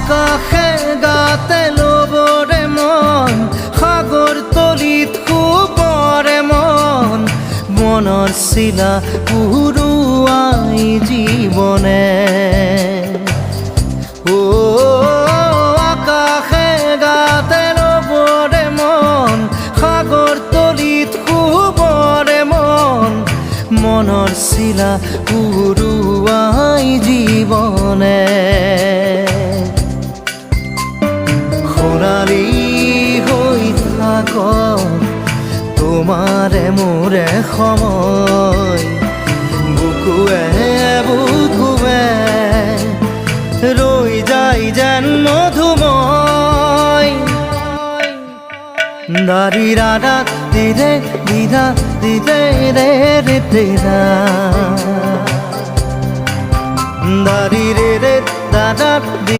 আকাশে গাতে ল'বৰে মন সাগৰ তলিত শুবৰে মন মনৰ চিলা উৰুৱাই জীৱনে আকাশে গাতে ল'বৰে মন সাগৰ তলিত শুবৰে মন মনৰ চিলা উৰুৱাই জীৱনে খৰালি হৈ থাক তোমাৰে মোৰে সময় বুকুৱে বুকুৱে ৰৈ যায় যেন মধুময় দাৰি ৰাধা দিদে দিদা দিদে ৰে ৰে দিদা দাৰি ৰে ৰে দাদা